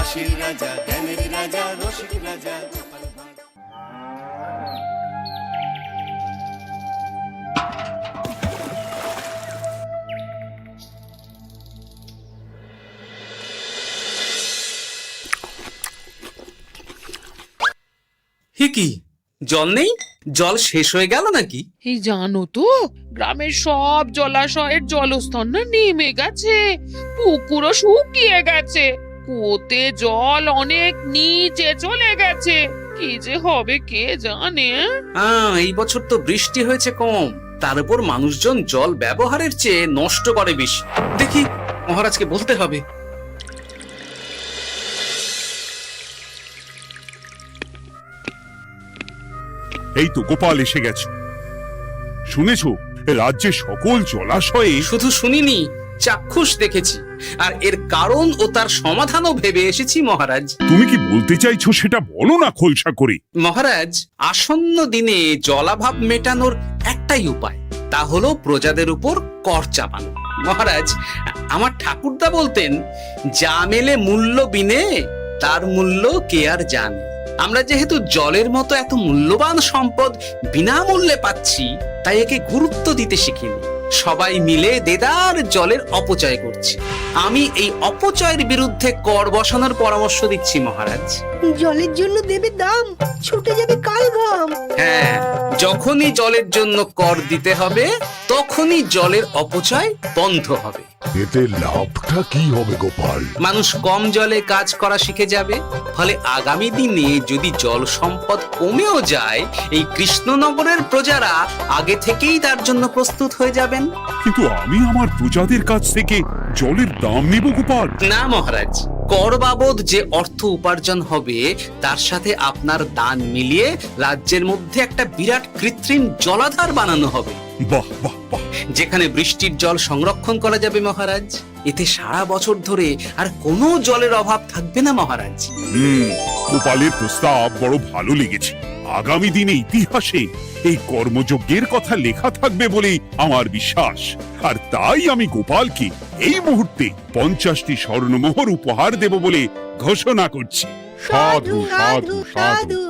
হাসির রাজা, জ্ঞানের রাজা, রসিক রাজা। কি জল নেই? জল শেষ হয়ে গেল নাকি? এই জানো তো, গ্রামের সব জলাশয়ের জলস্তর না নেমে গেছে, পুকুরও শুকিয়ে গেছে, কুয়োতে জল অনেক নিচে চলে গেছে। কি যে হবে কে জানে। এই বছর তো বৃষ্টি হয়েছে কম, তার উপর মানুষজন জল ব্যবহারের চেয়ে নষ্ট করে বেশি। দেখি মহারাজকে বলতে হবে। এই তো গোপাল এসে গেছে। শুনেছো, রাজ্যে সকল জলাশয়ে। শুধু শুনিনি, চাক্ষুষ দেখেছি, আর এর কারণ ও তার সমাধানও ভেবে এসেছি মহারাজ। তুমি কি বলতে চাইছো সেটা বলো না খোলসা করে। মহারাজ, আসন্ন দিনে জলাভাব মেটানোর একটাই উপায়, তা হলো প্রজাদের উপর কর চাপানো। মহারাজ, আমার ঠাকুরদা বলতেন, যা মেলে মূল্য বিনে তার মূল্য কে আর জানে। আমরা যেহেতু জলের মতো এত মূল্যবান সম্পদ বিনামূল্যে পাচ্ছি, তাই একে গুরুত্ব দিতে শিখিনি। সবাই মিলে দেদার জলের অপচয় করছে। আমি এই অপচয়ের বিরুদ্ধে কর বসানোর পরামর্শ দিচ্ছি মহারাজ। জলের জন্য দেবে দাম, ছুটে যাবে কাল ঘাম। হ্যাঁ, যখনই জলের জন্য কর দিতে হবে, তখনই জলের অপচয় বন্ধ হবে। এতে লাভটা কি হবে গোপাল? মানুষ কম জলে কাজ করা শিখে যাবে, ফলে আগামী দিনে যদি জল সম্পদ কমেও যায়, এই কৃষ্ণনগরের প্রজারা আগে থেকেই তার জন্য প্রস্তুত হয়ে যাবেন। কিন্তু আমি আমার প্রজাদের কাছ থেকে জলের দাম নেব গোপাল? না মহারাজ, কর বাবদ যে অর্থ উপার্জন হবে, তার সাথে আপনার দান মিলিয়ে রাজ্যের মধ্যে একটা বিরাট কৃত্রিম জলাধার বানানো হবে। বাহ বাহ বাহ! যেখানে বৃষ্টির জল সংরক্ষণ করা যাবে মহারাজ। এতে সারা বছর ধরে আর কোনো জলের অভাব থাকবে না মহারাজ। গোপালের প্রস্তাব বড় ভালো লেগেছে। আগামী দিনে ইতিহাসে এই কর্মযজ্ঞের কথা লেখা থাকবে বলেই আমার বিশ্বাস। আর তাই আমি গোপালকে এই মুহূর্তে 50টি স্বর্ণমোহর উপহার দেব বলে ঘোষণা করছি। সাধু সাধু সাধু।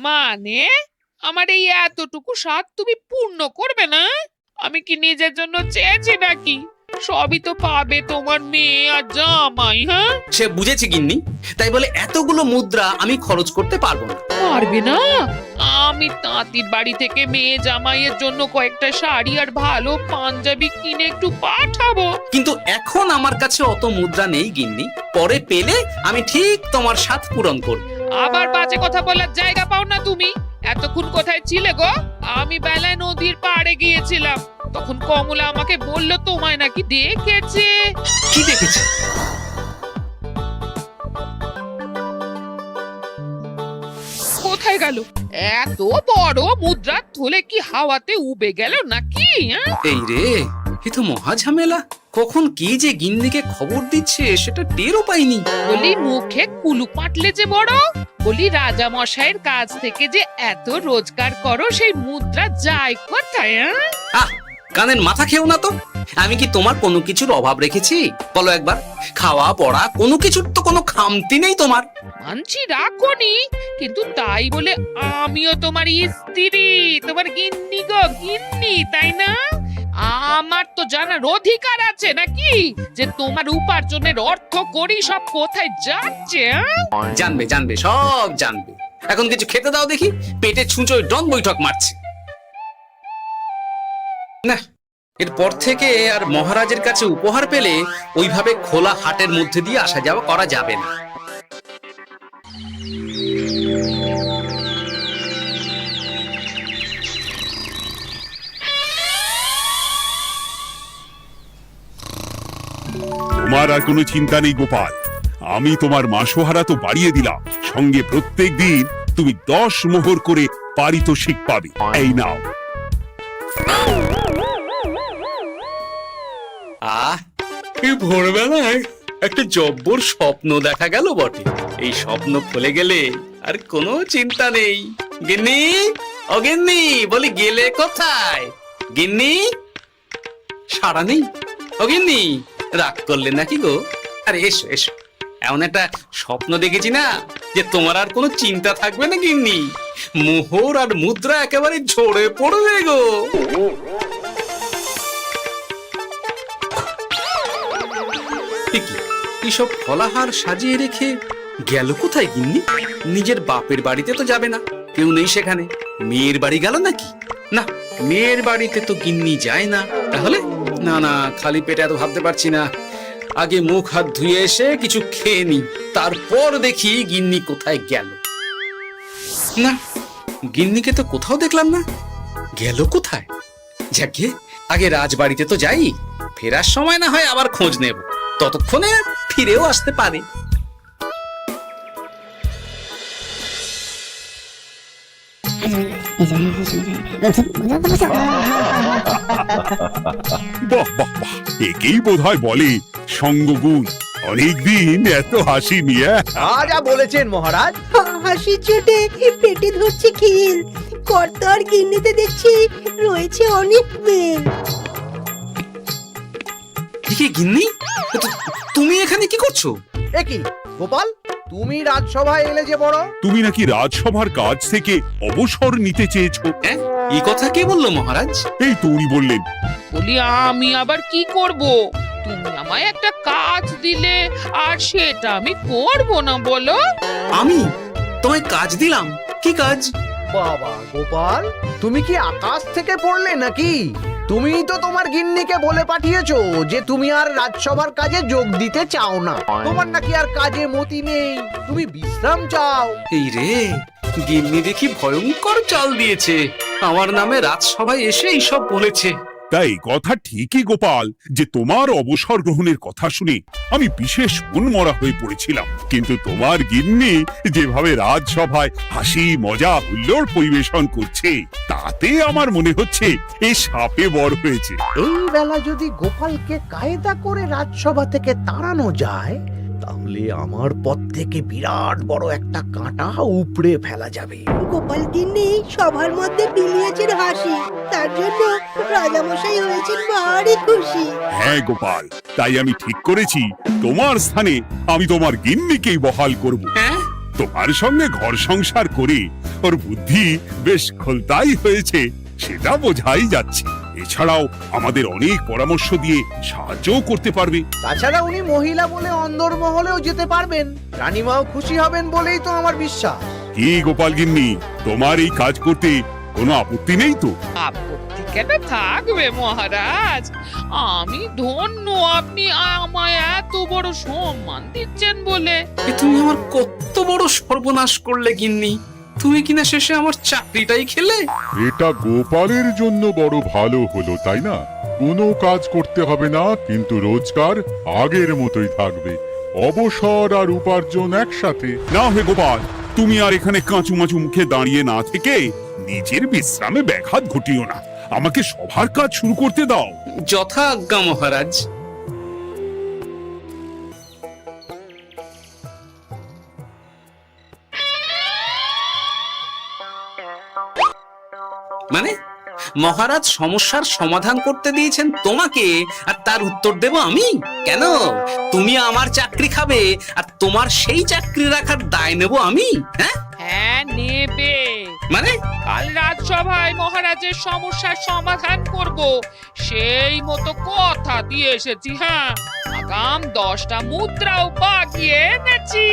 মানে আমার এই এতটুকু স্বাদ তুমি পূর্ণ করবে না? আমি কি নিজের জন্য চেয়েছি নাকি? সবই তো পাবে তোমার মেয়ে আর জামাই। হ্যাঁ, সে বুঝেছে গিন্নি, তাই বলে এতগুলো মুদ্রা আমি খরচ করতে পারবো না। পারবে না? আমি তাঁতির বাড়ি থেকে মেয়ে জামাইয়ের জন্য কয়েকটা শাড়ি আর ভালো পাঞ্জাবি কিনে একটু পাঠাবো। কিন্তু এখন আমার কাছে অত মুদ্রা নেই গিন্নি, পরে পেলে আমি ঠিক তোমার স্বাদ পূরণ করব। আবার বাজে কথা বলার জায়গা পাও না তুমি। এতক্ষণ কোথায় ছিলে গো? আমি বেলায় নদীর পাড়ে গিয়েছিলাম, তখন কমলা আমাকে বলল তোমায় নাকি দেখেছে। কি দেখেছি? কোথায় গেল? এত বড় মুদ্রার থলে কি হাওয়াতে উবে গেল নাকি? এই রে, এ তো মহা ঝামেলা। কখন কি যে গিন্নিকে খবর দিচ্ছে সেটা টেরও পাইনি। বলি মুখে কুলু পাটলে যে বড়, বলি রাজা মশাইয়ের কাছ থেকে যে এত রোজগার করো, সেই মুদ্রা যায় কোথায়? আহ, কানের মাথা খেও না তো। আমি কি তোমার কোনো কিছুর অভাব রেখেছি? বলো একবার। খাওয়া পড়া কোনো কিছুর তো কোনো খামতি নেই তোমার। মানছি রাখোনি, কিন্তু তাই বলে আমিও তোমার স্ত্রী, তোমার গিন্নি গো, গিন্নি, তাই না? আমার তো জানার অধিকার আছে নাকি যে তোমার উপার্জনের অর্থ করি সব কোথায় যাচ্ছে? জানবে জানবে, সব জানবে। এখন কিছু খেতে দাও দেখি, পেটে ছুঁচোয় ডন বৈঠক মারছে। না, এরপর থেকে আর মহারাজের কাছে উপহার পেলে ওইভাবে খোলা হাটের মধ্যে দিয়ে আসা যাওয়া করা যাবে না। তোমার আর কোনো চিন্তা নেই গোপাল, আমি তোমার মাসোহারা তো বাড়িয়ে দিলাম, সঙ্গে প্রত্যেক দিন তুমি 10 মোহর করে পারিতোষিক পাবে। এই নাও। এই ভোরবেলায় একটা জব্বর স্বপ্ন দেখা গেল বটে। এই স্বপ্ন ফলে গেলে আর কোনো চিন্তা নেই। গিন্নি, ও গিন্নি, বলি গেলে কোথায়? গিন্নি, সাড়া নেই। ও গিন্নি, রাগ করলে নাকি গো? আরে এসো এসো, এমন একটা স্বপ্ন দেখেছি না যে তোমার আর কোনো চিন্তা থাকবে না গিন্নি। মোহর আর মুদ্রা একেবারে ঝরে পড়বে গো। এইসব ফলাহার সাজিয়ে রেখে গেল কোথায় গিন্নি? নিজের বাপের বাড়িতে তো যাবে না, কেউ নেই সেখানে। মেয়ের বাড়ি গেল নাকি? না, মেয়ের বাড়িতে তো গিন্নি যায় না। তাহলে না না, খালি পেটে এত ভাবতে পারছি না। আগে মুখ হাত ধুয়ে এসে কিছু খেয়ে নি, তারপর দেখি গিন্নি কোথায় গেল। না, গিন্নিকে তো কোথাও দেখলাম না। গেল কোথায়? যাকে আগে রাজবাড়িতে তো যাই, ফেরার সময় না হয় আবার খোঁজ নেব, ততক্ষণে ফিরেও আসতে পারে। বাহ বাহ বাহ, একেই বোধহয় বলে সঙ্গগুণ। অনেকদিন এত হাসি নিয়ে। যা বলেছেন মহারাজ। হাসির চোটে পেটে ধরছে খিল। কর্তা আর গিন্নিতে দেখছি রয়েছে অনেক বেল। ঠিক গিন্নি, তুমি এখানে কি করছো? একই গোপাল, তুমি রাজসভায় এলে যে বড়। তুমি নাকি রাজসভার কাজ থেকে অবসর নিতে চেয়েছো? হ্যাঁ, এই কথা কে বললো মহারাজ? এই তো উনি বললেন। বলি আমি আবার কি করব? তুমি আমায় একটা কাজ দিলে আর সেটা আমি করব না বলো? আমি তোমায় কাজ দিলাম? কি কাজ? বাবা গোপাল, তুমি কি আকাশ থেকে পড়লে নাকি? তুমি তো তোমার গিন্নিকে বলে পাঠিয়েছো যে তুমি আর রাজসভার কাজে যোগ দিতে চাও না। তোমার নাকি আর কাজে মতি নেই, তুমি বিশ্রাম চাও। এই রে, গিন্নি দেখি ভয়ঙ্কর চাল দিয়েছে। আমার নামে রাজসভায় এসে এইসব বলেছে। তাই কথা ঠিকই গোপাল, যে তোমার অবসর গ্রহণের কথা শুনে আমি বিশেষ মনমরা হয়ে পড়েছিলাম। কিন্তু তোমার গিন্নি যেভাবে রাজসভায় হাসি মজা হুল্লোড় পরিবেশন করছে, তাতে আমার মনে হচ্ছে এ সাপে বর হয়েছে। এই বেলা যদি গোপালকে কায়দা করে রাজসভা থেকে তাড়ানো যায়, তাহলে আমার পথ থেকে বিরাট বড় একটা কাঁটা উপড়ে ফেলা যাবে। গোপাল গিন্নি সবার মধ্যে বিলিয়েছেন হাসি, তার জন্য রাজামশাই হয়েছেন ভারী খুশি। হ্যাঁ গোপাল, তাই আমি ঠিক করেছি তোমার স্থানে আমি তোমার গিন্নিকেই বহাল করব। হ্যাঁ, তোমার সঙ্গে ঘর সংসার করে ওর বুদ্ধি বেশ খোলতাই হয়েছে, সেটা বোঝাই যাচ্ছে। এছাড়াও আমাদের অনেক পরামর্শ দিয়ে সাহায্যও করতে পারবে। তাছাড়া উনি মহিলা বলে অন্দরমহলেও যেতে পারবেন, রানীমাও খুশি হবেন বলেই তো আমার বিশ্বাস। কি গোপাল গিন্নি, তোমার এই কাজ করতে কোনো আপত্তি নেই তো? আপত্তি কেন থাকবে মহারাজ? আমি ধন্য আপনি আমায় এত বড় সম্মান দিচ্ছেন বলে। এ তুমি আমার কত বড় সর্বনাশ করলে গিন্নি। তুমি কিনা শেষে আমার চাকরিটাই খেলে। এটা গোপালের জন্য বড় ভালো হলো, তাই না? কোনো কাজ করতে হবে না, কিন্তু রোজগার আগের মতোই থাকবে। অবসর আর উপার্জন একসাথে। না হে গোপাল, তুমি আর এখানে কাঁচু মাচু মুখে দাঁড়িয়ে না থেকে নিজের বিশ্রামে ব্যাঘাত ঘটিও না। আমাকে সবার কাজ শুরু করতে দাও। যথা আজ্ঞা মহারাজ। মানে মহারাজ সমস্যার সমাধান করতে দিয়েছেন তোমাকে, আর তার উত্তর দেব আমি? কেন? তুমি আমার চাকরি খাবে আর তোমার সেই চাকরি রাখার দায় নেব আমি? হ্যাঁ হ্যাঁ, নেবে। মানে কাল রাজসভায় মহারাজের সমস্যার সমাধান করব, সেই মতো কথা দিয়ে এসেছি। হ্যাঁ, আগাম 10টা মুদ্রাও বাগিয়ে এনেছি।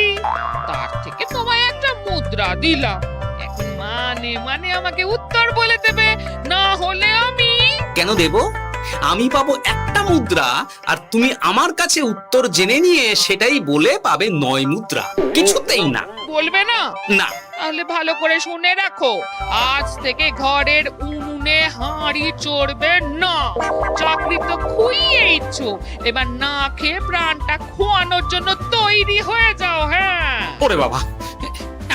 তার থেকে তোমায় একটা মুদ্রা দিলাম। এখন মানে মানে আমাকে উত্তর বলে দেবে, না হলে আমি। কেন দেব? আমি পাবো একটা মুদ্রা, আর তুমি আমার কাছে উত্তর জেনে নিয়ে সেটাই বলে পাবে 9 মুদ্রা। কিছুতেই না। বলবে না? না। তাহলে ভালো করে শুনে রাখো, আজ থেকে ঘরের উনুনে আগুনে হাঁড়ি চড়বে না। চাকরি তো খুইয়েইছ, এবার না খেয়ে প্রাণটা খোয়ানোর জন্য তৈরি হয়ে যাও। হ্যাঁ, ওরে বাবা,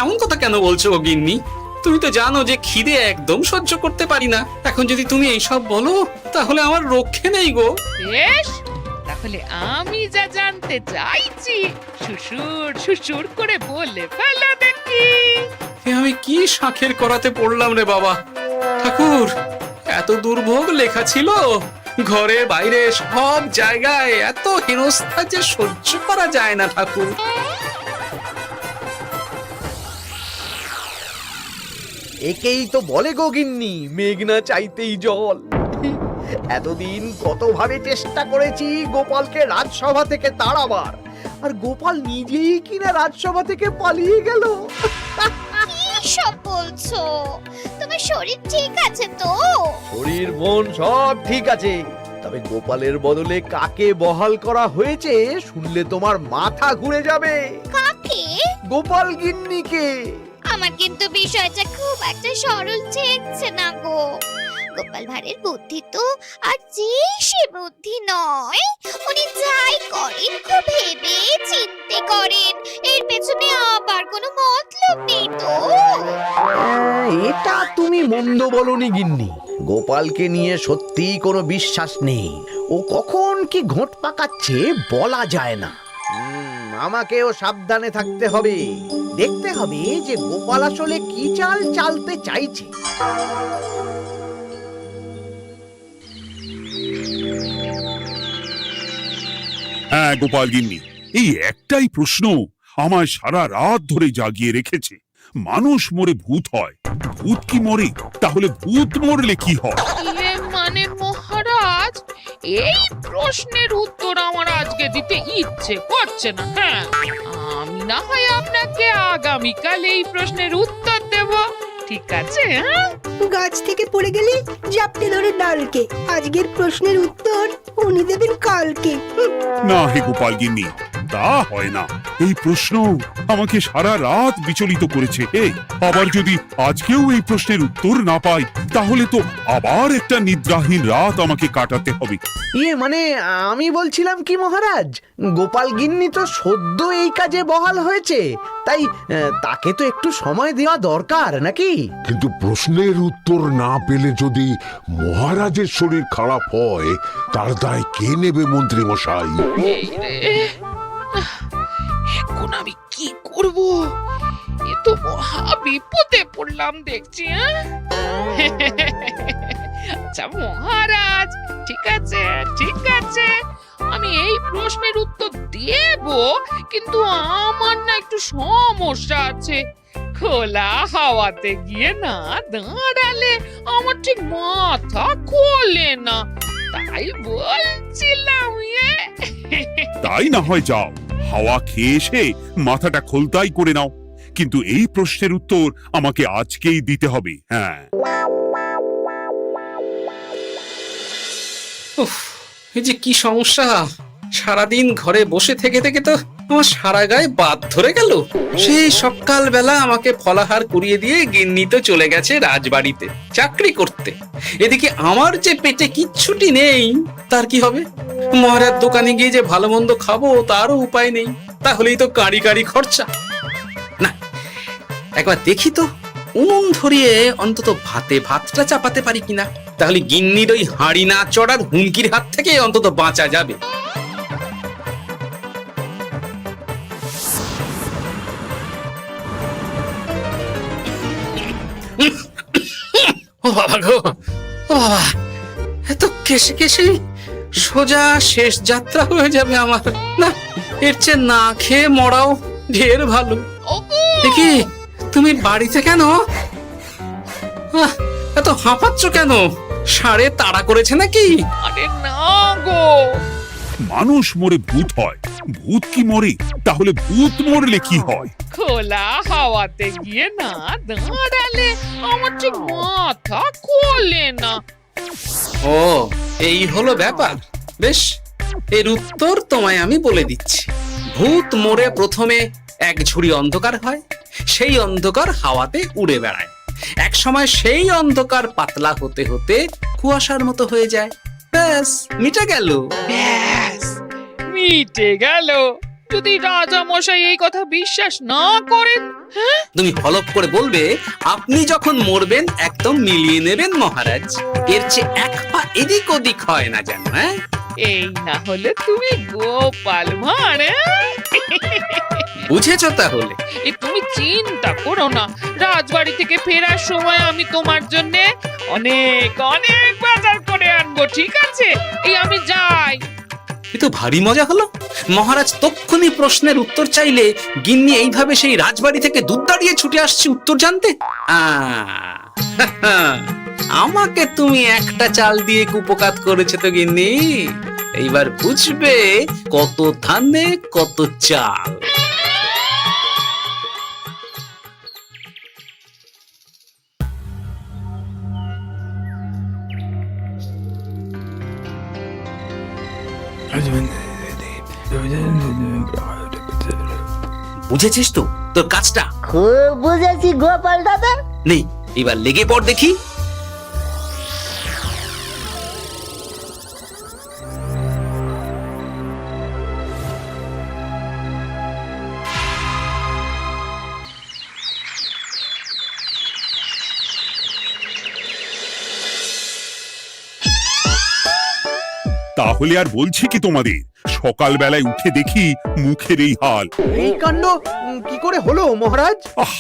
এমন কথা কেন বলছো গো গিন্নি? তুমি তো জানো যে খিদে একদম সহ্য করতে পারি না। এখন যদি তুমি এইসব বলো তাহলে আমার রক্ষে নেই গো। বেশ, তাহলে আমি যা জানতে চাইছি শ্বশুর শ্বশুর করে বলে ফেলো দেখি। এ আমি কি শাঁখের করাতে পড়লাম রে বাবা। ঠাকুর, এত দুর্ভোগ লেখা ছিল, ঘরে বাইরে সব জায়গায় এত হেনস্থা যে সহ্য করা যায় না ঠাকুর। একেই তো বলে গো গিন্নি, মেঘ না চাইতেই জল। এতদিন কতভাবে চেষ্টা করেছি গোপালকে রাজসভা থেকে তাড়াবার, আর গোপাল নিজেই কিনা রাজসভা থেকে পালিয়ে গেল। কি সব বলছো? তোমার শরীর ঠিক আছে তো? শরীর মন সব ঠিক আছে, তবে গোপালের বদলে কাকে বহাল করা হয়েছে শুনলে তোমার মাথা ঘুরে যাবে। কাকে? গোপাল গিন্নিকে। আমার কিন্তু বিষয়টা খুব একটা সরল ঠেকছে না গো। গোপাল ভাঁড়ের বুদ্ধি তো আর যে সে বুদ্ধি নয়। উনি যাই করেন খুব ভেবে চিন্তে করেন, এর পেছনে আবার কোনো মতলব নেই তো। এটা তুমি মন্দ বলনি গিন্নি। গোপালকে নিয়ে সত্যিই কোনো বিশ্বাস নেই। ও কখন কি ঘোট পাকাচ্ছে বলা যায় না। আমাকেও সাবধানে থাকতে হবে। দেখতে হবে যে গোপাল আসলে কি চাল চালতে চাইছে। হ্যাঁ গোপাল গিন্নি, এই একটাই প্রশ্ন আমায় সারা রাত ধরে জাগিয়ে রেখেছে। মানুষ মরে ভূত হয়, ভূত কি মরে? তাহলে ভূত মরলে কি হয়? মানে মহারাজ, এই প্রশ্নের উত্তর আমার আজকে দিতে ইচ্ছে করছে না। হ্যাঁ, আমি না হয় আপনাকে আগামীকাল এই প্রশ্নের উত্তর দেব, ঠিক আছে? হ্যাঁ, গাছ থেকে পড়ে গেলে জাপটে ধরে ডালকে। আজকের প্রশ্নের উত্তর উনি দেবেন কালকে। না হে গোপাল গিন্নি, তা হয় না। এই প্রশ্ন আমাকে সারা রাত বিচলিত করেছে। আবার যদি আজকেও এই প্রশ্নের উত্তর না পাই তাহলে তো আবার একটা নিদ্রাহীন রাত আমাকে কাটাতে হবে। মানে আমি বলছিলাম কি মহারাজ, গোপাল গিন্নি তো সদ্য এই কাজে বহাল হয়েছে, তাই তাকে তো একটু সময় দেওয়া দরকার নাকি? কিন্তু প্রশ্নের উত্তর না পেলে যদি মহারাজের শরীর খারাপ হয় তার দায় কে নেবে মন্ত্রী মশাই? এই রে, এখন আমি কি করব? এ তো মহা বিপদে পড়লাম দেখছি। আচ্ছা মহারাজ, ঠিক আছে ঠিক আছে, আমি এই প্রশ্নের উত্তর দেব, কিন্তু আমার না একটু সমস্যা আছে। খোলা হাওয়াতে গিয়ে না দাঁড়ালে আমার ঠিক মাথা খোলে না, তাই বলছিলাম। তাই না হয় যাও, হাওয়া খেয়ে এসে মাথাটা খোলতাই করে নাও, কিন্তু এই প্রশ্নের উত্তর আমাকে আজকেই দিতে হবে। হ্যাঁ, উফ, এই যে কি সমস্যা! সারাদিন ঘরে বসে থেকে থেকে তো আমার সারা গায়ে বাদ ধরে গেল। সেই সকালবেলা আমাকে ফলাহার করিয়ে দিয়ে গিন্নি তো চলে গেছে রাজবাড়িতে চাকরি করতে। এদিকে আমার যে পেটে কিচ্ছুটি নেই, তার কি হবে? মহারাজ দোকানে গিয়ে যে ভালো মন্দ খাবো তারও উপায় নেই। তাহলেই তো কাঁড়ি কাঁড়ি খরচা। না, একবার দেখি তো উনুন ধরিয়ে অন্তত ভাতটা চাপাতে পারি কিনা। তাহলে গিন্নির ওই হাঁড়ি না চড়ার হুমকির হাত থেকে অন্তত বাঁচা যাবে। ও বাবা গো, ও বাবা, এত কেসে কেসে সোজা শেষ যাত্রা হয়ে যাবে আমার। না, এর চেয়ে না খেয়ে মরাও ঢের ভালো। দেখি তুমি বাড়িতে কেন? এত হাঁপাচ্ছ কেন? ষাঁড়ে তাড়া করেছে নাকি? আরে না গো, মানুষ মরে ভূত হয়, ভূত কি মরে? তাহলে ভূত মরলে কি হয়? খোলা হাওয়াতে গিয়ে না দাঁড়ালে আমার ঠিক মাথা খোলে না। ও, এই হলো ব্যাপার। বেশ, এর উত্তর তোমায় আমি বলে দিচ্ছি। ভূত মরে প্রথমে এক ঝুড়ি অন্ধকার হয়, সেই অন্ধকার হাওয়াতে উড়ে বেড়ায়। এক সময় সেই অন্ধকার পাতলা হতে হতে কুয়াশার মতো হয়ে যায়। ব্যাস, মিটে গেল। ব্যাস, মিটে গেল। যদি রাজা মশাই এই কথা বিশ্বাস না করেন, তুমি হলপ করে বলবে আপনি যখন মরবেন একদম মিলিয়ে নেবেন মহারাজ, এর চেয়ে এক পা এদিক ওদিক হয় না যেন। হ্যাঁ, এই না হলে তুমি গোপাল ভাঁড়, হ্যাঁ? বুঝেছ তাহলে? এই তুমি চিন্তা করো না, রাজবাড়ি থেকে ফেরার সময় আমি তোমার জন্য অনেক অনেক বাজার করে আনবো, ঠিক আছে? এই আমি যাই। এ তো ভারী মজা হলো। মহারাজ তক্ষুনি প্রশ্নের উত্তর চাইলে গিন্নি এইভাবে সেই রাজবাড়ি থেকে দুধ দাঁড়িয়ে ছুটে আসছে উত্তর জানতে। আমাকে তুমি একটা চাল দিয়ে কুপকাত করেছে তো গিন্নি। এইবার বুঝবে কত ধানে কত চাল। বুঝেছিস তো তোর কাজটা? খুব বুঝেছি গোপাল দাদা। নেই, এবার লেগে পড় দেখি। তাহলে আর বলছি কি তোমাদের, সকাল বেলায় উঠে দেখি মুখের এই হাল। এই কাণ্ড কি করে হলো মহারাজ? আহ,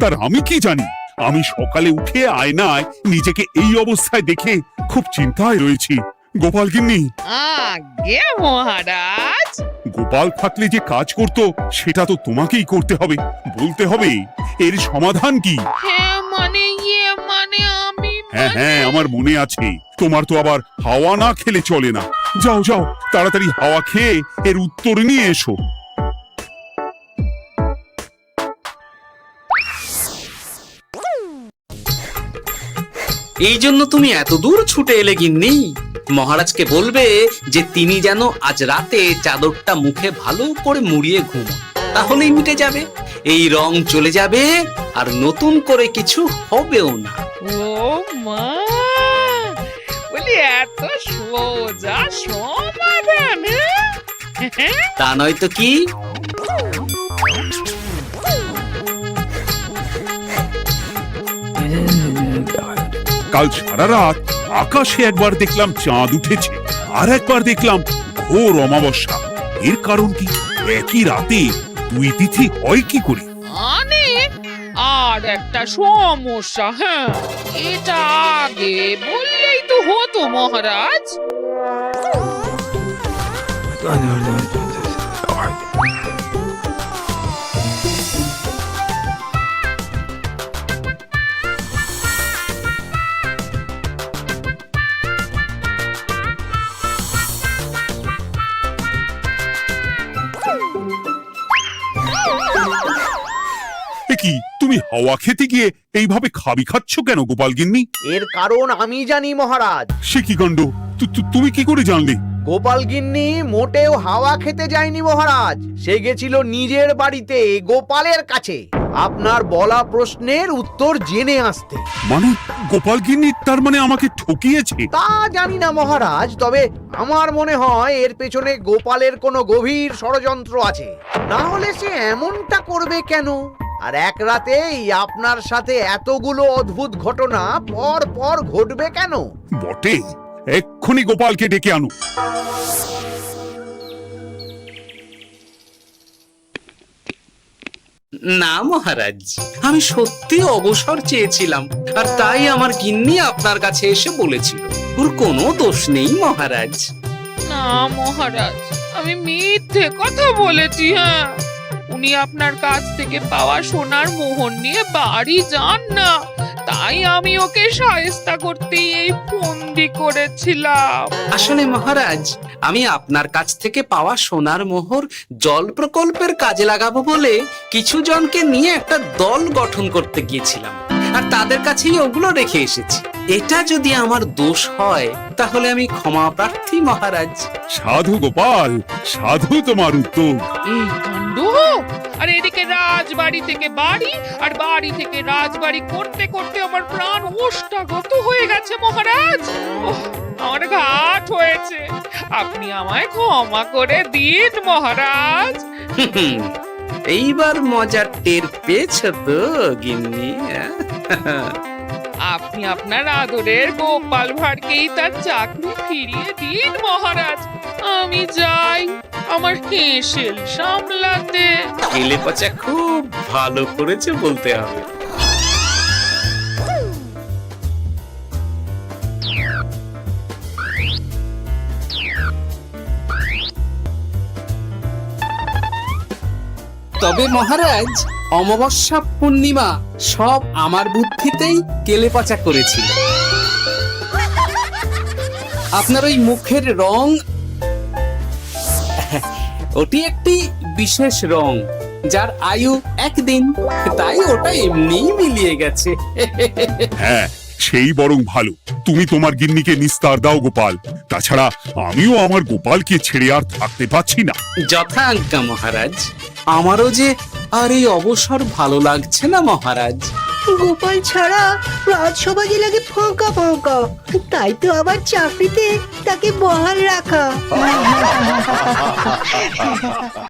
তার আমি কি জানি। আমি সকালে উঠে আয়নায় নিজেকে এই অবস্থায় দেখে খুব চিন্তায় রয়েছি। গোপাল গিন্নি, আগে মহারাজ, গোপাল থাকলে যে কাজ করত সেটা তো তোমাকেই করতে হবে, বলতে হবে এর সমাধান কি। হ্যাঁ মানে আমি হ্যাঁ হ্যাঁ, আমার মনে আছে। তোমার তো আবার হাওয়া না খেলে চলে না। যাও যাও, তাড়াতাড়ি হাওয়া খেয়ে এর উত্তর নিয়ে এসো। এই জন্য তুমি এত দূর ছুটে এলে গিন্নি? মহারাজকে বলবে যে তিনি যেন আজ রাতে চাদরটা মুখে ভালো করে মুড়িয়ে ঘুমোন, তাহলেই মিটে যাবে। এই রং চলে যাবে আর নতুন করে কিছু হবেও না। ও মা, বলি এত সোজা সমাধান, হ্যাঁ? তা নয় তো কি? কাল সারা রাত আকাশে একবার দেখলাম চাঁদ উঠেছে, আর একবার দেখলাম ঘোর অমাবস্যা। এর কারণ কি? একই রাতে দুই তিথি হয় কি করে? মানে আর একটা সমস্যা, হ্যাঁ, এটা আগে বললেই তো হতো মহারাজ। এ কি, তুমি হাওয়া খেতে গিয়ে এইভাবে খাবি খাচ্ছ কেন গোপাল গিন্নি? এর কারণ আমি জানি মহারাজ। সে কি কাণ্ড! তুমি কি করে জানলে? গোপাল গিন্নি মোটেও হাওয়া খেতে যায়নি মহারাজ, সে গেছিল নিজের বাড়িতে গোপালের কাছে আপনার বলা প্রশ্নের উত্তর জেনে আসতে। মানে গোপাল গিন্নি তার মানে আমাকে ঠকিয়েছে? তা জানি না মহারাজ, তবে আমার মনে হয় এর পেছনে গোপালের কোনো গভীর ষড়যন্ত্র আছে, না হলে সে এমনটা করবে কেন? আর এক রাতেই আপনার সাথে এতগুলো অদ্ভুত ঘটনা পর পর ঘটবে কেন? বটে, এক্ষুনি গোপালকে ডেকে আনো। না মহারাজ, আমি সত্যি অবসর চেয়েছিলাম, আর তাই আমার গিন্নি আপনার কাছে এসে বলেছিল। ওর কোনো দোষ নেই মহারাজ। না মহারাজ, আমি মিথ্যে কথা বলেছি, হ্যাঁ। উনি আপনার কাছ থেকে পাওয়া সোনার মোহর নিয়ে বাড়ি যান না, তাই আমি ওকে শায়েস্তা করতে এই ফন্দি করেছিলাম। আসলে মহারাজ, আমি আপনার কাছ থেকে পাওয়া সোনার মোহর জল প্রকল্পের কাজে লাগাবো বলে কিছু জনকে নিয়ে একটা দল গঠন করতে গিয়েছিলাম, আর তাদের কাছেই ওগুলো রেখে এসেছি। এটা যদি আমার দোষ হয় তাহলে আমি ক্ষমা প্রার্থী মহারাজ। সাধু গোপাল, সাধু তোমার উত্তর। এই কাণ্ড, আর এদিকে রাজবাড়ি থেকে বাড়ি, আর বাড়ি থেকে রাজবাড়ি করতে করতে আমার প্রাণ ওষ্ঠাগত হয়ে গেছে মহারাজ। ওহ, আমার ঘাট হয়েছে, আপনি আমায় ক্ষমা করে দিন মহারাজ। হুম, এইবার মজার টের পেয়েছ তো গিন্নি? আপনি আপনার আদরের গোপাল ভাঁড়কেই তার চাকরি ফিরিয়ে দিন মহারাজ। আমি যাই আমার হেসেল সামলাতে। কেলে পচা খুব ভালো করেছে বলতে হবে। তবে মহারাজ, অমাবস্যা পূর্ণিমা সব আমার বুদ্ধিতেই কেলেপচা করেছিল। আপনার ওই মুখের রং, ওটি একটি বিশেষ রং যার আয়ু একদিন, তাই ওটা এমনিই মিলিয়ে গেছে। হ্যাঁ, সেই বরং ভালো। তুমি তোমার গিন্নিকে নিস্তার দাও গোপাল, তাছাড়া আমিও আমার গোপালকে ছেড়ে আর থাকতে পারছি না। যথা আজ্ঞা মহারাজ। আমারও যে আর এই অবসর ভালো লাগছে না মহারাজ। গোপাল ছাড়া রাজসভা যে লাগে ফাঁকা ফাঁকা, তাই তো আবার চাকরিতে তাকে বহাল রাখা।